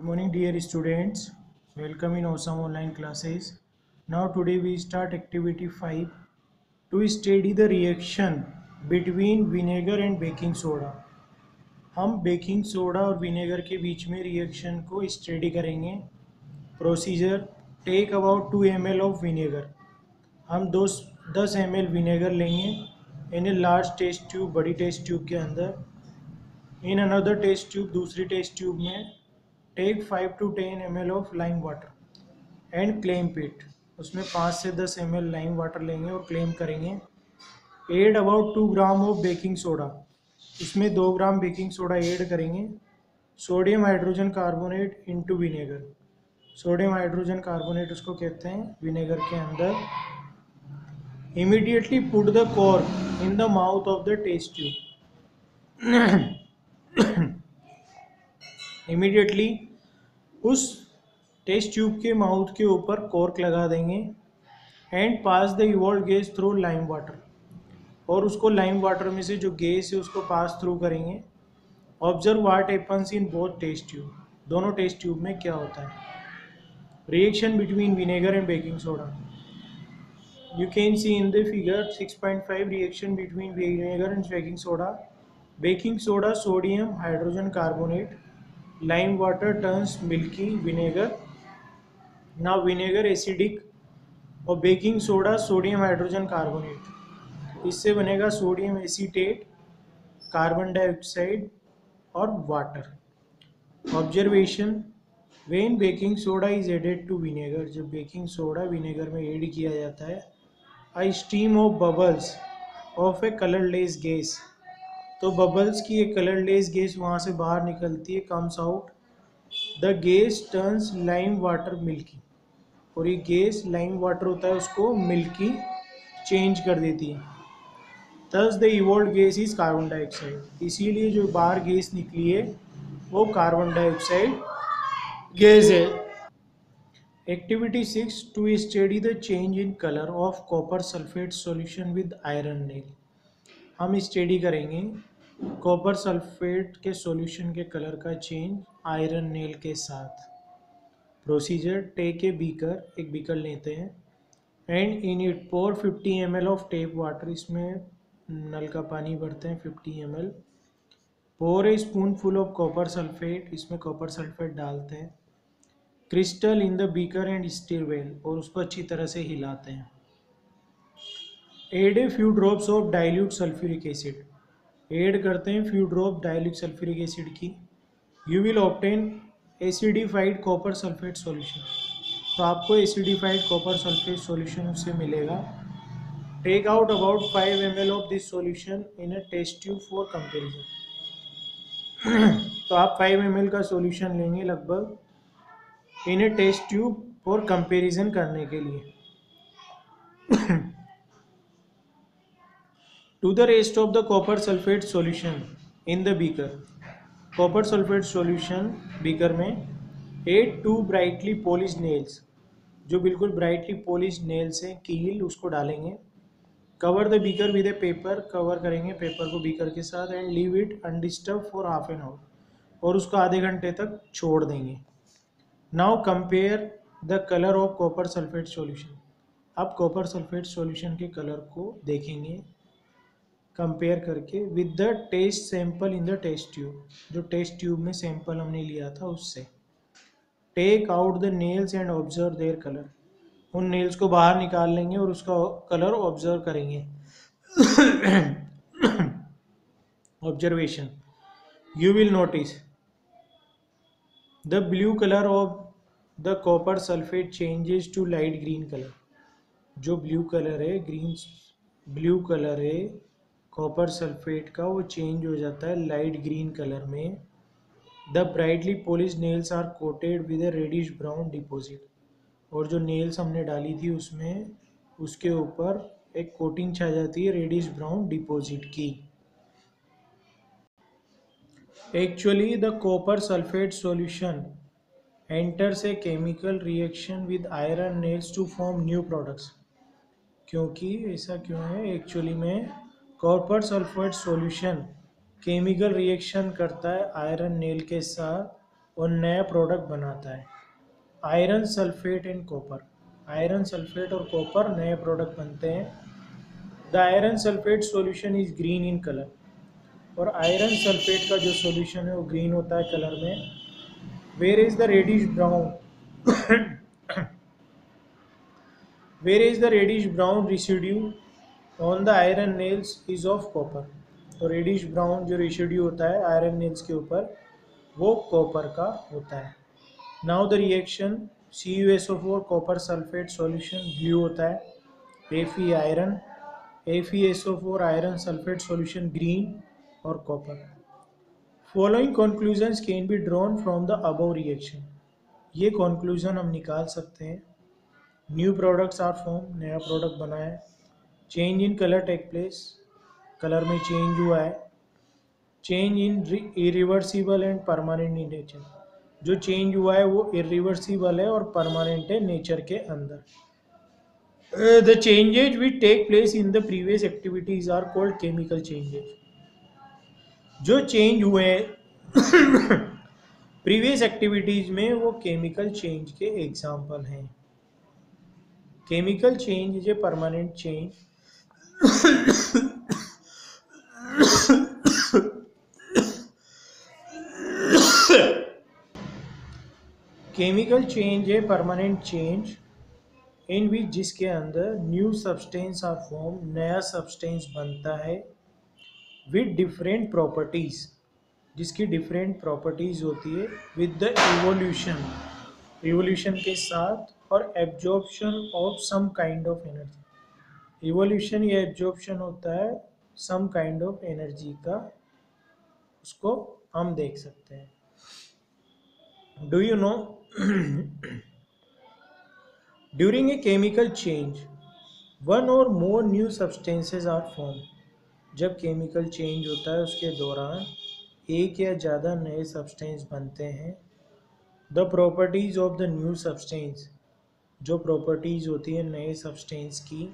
Good morning dear students. Welcome in awesome online classes. Now today we start activity 5 to study the reaction between vinegar and baking soda. हम baking soda और vinegar के बीच में reaction को study करेंगे. Procedure: take about 2 ml of vinegar. हम 10 ml vinegar लेंगे in a large test tube, बड़ी टेस्ट ट्यूब के अंदर. इन अनदर टेस्ट ट्यूब, दूसरी टेस्ट ट्यूब में take 5 to 10 ml of lime water and clamp it. उसमें 5 से 10 ml लाइम वाटर लेंगे और क्लेम करेंगे. Add about 2 gram of baking soda. इसमें 2 ग्राम बेकिंग सोडा ऐड करेंगे. Sodium hydrogen carbonate into vinegar. Sodium hydrogen carbonate उसको कहते हैं विनेगर के अंदर. Immediately put the cork in the mouth of the test tube. Immediately उस test tube के mouth के ऊपर कॉर्क लगा देंगे. And pass the evolve gas through lime water. और उसको लाइम वाटर में से जो गैस है उसको पास थ्रू करेंगे. Observe what happens in both test tube. दोनों टेस्ट ट्यूब में क्या होता है. Reaction between vinegar and baking soda. You can see in the figure 6.5 reaction between vinegar and baking soda. Baking soda, sodium hydrogen carbonate. Lime water turns milky vinegar. Now vinegar acidic और baking soda sodium hydrogen carbonate. इससे बनेगा sodium acetate, carbon dioxide और water. Observation: when baking soda is added to vinegar. जब baking soda vinegar में add किया जाता है, a stream of bubbles of a colorless gas. तो बबल्स की एक कलरलेस गैस वहाँ से बाहर निकलती है, comes out. The gas turns lime water milky. और ये गैस लाइम वाटर होता है उसको मिल्की चेंज कर देती है. Thus the evolve gas is carbon dioxide. इसीलिए जो बाहर गैस निकली है वो कार्बन डाइऑक्साइड गैस है. Activity 6 to study the change in color of copper sulfate solution with iron nail. हम स्टडी करेंगे कॉपर सल्फेट के सॉल्यूशन के कलर का चेंज आयरन नेल के साथ. Procedure: take a beaker. एक बीकर लेते हैं and in it pour 50 ml of tap water. इसमें नल का पानी भरते हैं 50 ml. Pour a spoonful of copper sulphate. इसमें कॉपर सल्फेट डालते हैं. Crystal in the beaker and stir well. और उसको अच्छी तरह से हिलाते हैं. Add A few drops of dilute sulphuric acid. Add करते हैं few drop dilute sulphuric acid की. You will obtain acidified copper sulphate solution. तो आपको एसिडिफाइड कॉपर सल्फेट सॉल्यूशन उससे मिलेगा. Take out about 5 ml of this solution in a test tube for comparison. तो आप 5 ml का सॉल्यूशन लेंगे लगभग in a test tube for comparison करने के लिए. To the rest of the copper sulphate solution in the beaker. Copper sulphate solution beaker में 8 2 brightly polish nails. जो बिल्कुल ब्राइटली पॉलिश नेल्स हैं, कील, उसको डालेंगे. Cover the beaker with a paper. Cover करेंगे पेपर को बीकर के साथ. And leave it undisturb for half an hour. और उसको आधे घंटे तक छोड़ देंगे. Now compare the colour of copper sulphate solution. अब कॉपर सल्फेट सॉल्यूशन के कलर को देखेंगे कंपेयर करके with the test sample in the test tube. जो टेस्ट ट्यूब में सैंपल हमने लिया था उससे. Take out the nails and observe their colour. उन नेल्स को बाहर निकाल लेंगे और उसका कलर ऑब्जर्व करेंगे. Observation: you will notice the blue color of the copper sulfate changes to light green color. जो ब्लू कलर है, ग्रीन ब्लू कलर है कॉपर सल्फेट का, वो चेंज हो जाता है लाइट ग्रीन कलर में. The brightly polish nails are coated with a reddish brown deposit. और जो नेल्स हमने डाली थी उसमें उसके ऊपर एक कोटिंग छा जाती है रेडिश ब्राउन डिपॉजिट की. Actually, the copper sulfate solution enters a chemical reaction with iron nails to form new products. क्योंकि ऐसा क्यों है? एक्चुअली में copper sulphate solution chemical reaction करता है आयरन नेल के साथ और नया प्रोडक्ट बनाता है। Iron sulphate and copper, iron sulphate और कॉपर नए प्रोडक्ट बनते हैं। The iron sulphate solution is green in colour, और आयरन सल्फेट का जो सॉल्यूशन है वो ग्रीन होता है कलर में। Where is the reddish brown where is the reddish brown residue on the iron nails is of copper, तो reddish brown जो रेसिड्यू होता है आयरन नेल्स के ऊपर वो कॉपर का होता है। Now the reaction CuSO4 copper sulphate solution blue होता है। Fe iron, FeSO4 iron sulphate solution green और copper. Following conclusions can be drawn from the above reaction, ये कंक्लूजन हम निकाल सकते हैं। न्यू प्रोडक्ट्स आर फॉर्म, नया प्रोडक्ट बना है। Change in colour take place, colour में चेंज हुआ है। Change in irreversible and permanent in nature, जो चेंज हुआ है वो इरिवर्सिबल है और परमानेंट है नेचर के अंदर। The changes which take place in the previous activities are called chemical changes, जो चेंज हुए प्रीवियस एक्टिविटीज में वो केमिकल चेंज के एग्जाम्पल हैं। Chemical change is a permanent change chemical change है परमानेंट चेंज इन विच जिसके अंदर new substance are form, नया सब्सटेंस बनता है विद डिफरेंट प्रॉपर्टीज, जिसकी डिफरेंट प्रॉपर्टीज होती है विद द इवोल्यूशन, इवोल्यूशन के साथ, और absorption of some kind of energy. Evolution या एब्जॉर्प्शन होता है सम काइंड ऑफ एनर्जी का, उसको हम देख सकते हैं। Do you know during a chemical change one और more new substances are form, जब केमिकल चेंज होता है उसके दौरान एक या ज़्यादा नए सब्सटेंस बनते हैं। The properties of the new substance, जो प्रॉपर्टीज होती है नए सब्सटेंस की,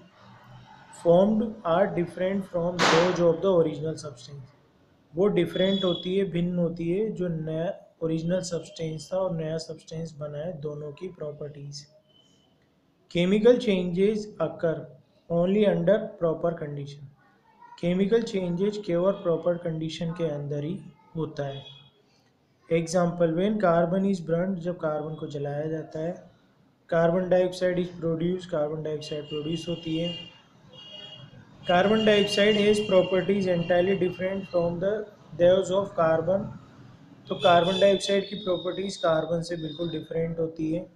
formed are different from those of the original substance, वो डिफरेंट होती है, भिन्न होती है जो नया ओरिजिनल सब्सटेंस था और नया सब्सटेंस बना है, दोनों की प्रॉपर्टीज। केमिकल चेंजेस अकर only under proper condition, chemical changes केवल प्रॉपर कंडीशन के अंदर ही होता है। Example, when carbon is burned, जब कार्बन को जलाया जाता है। Carbon dioxide is produce, carbon dioxide produce होती है। Carbon dioxide has properties entirely different from the those of carbon, तो कार्बन डाइऑक्साइड की प्रॉपर्टीज कार्बन से बिल्कुल डिफरेंट होती है।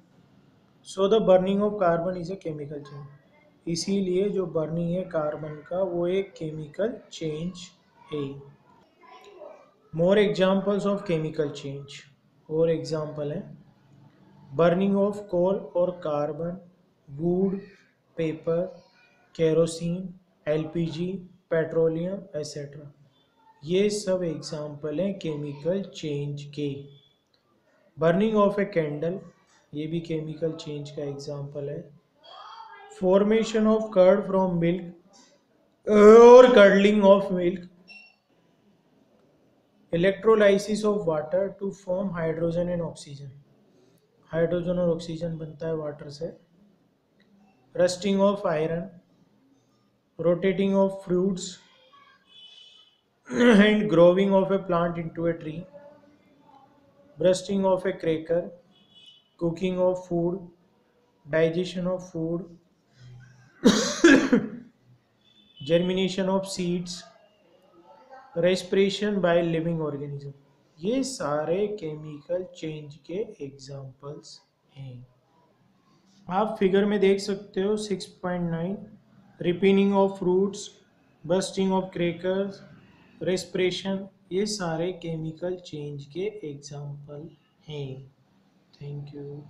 So the burning of carbon is a chemical change, इसीलिए जो बर्निंग है कार्बन का वो एक केमिकल चेंज है। More examples of chemical change, और एग्जाम्पल है बर्निंग ऑफ कोल और carbon, wood, paper, kerosene, LPG, petroleum etcetera, ये सब एग्जाम्पल हैं केमिकल चेंज के। बर्निंग ऑफ ए कैंडल, ये भी केमिकल चेंज का एग्जाम्पल है। Formation of curd from milk और curdling of milk. Electrolysis of water to form hydrogen and oxygen, hydrogen और ऑक्सीजन बनता है वाटर से। Rusting of iron, rotating of fruits and growing of a plant into a tree, bursting of a cracker, cooking of food, digestion of food, germination of seeds, respiration by living organism, ये सारे chemical change के examples हैं। आप figure में देख सकते हो 6.9, ripening of fruits, bursting of crackers, respiration, ये सारे केमिकल चेंज के एग्जाम्पल हैं। Thank you.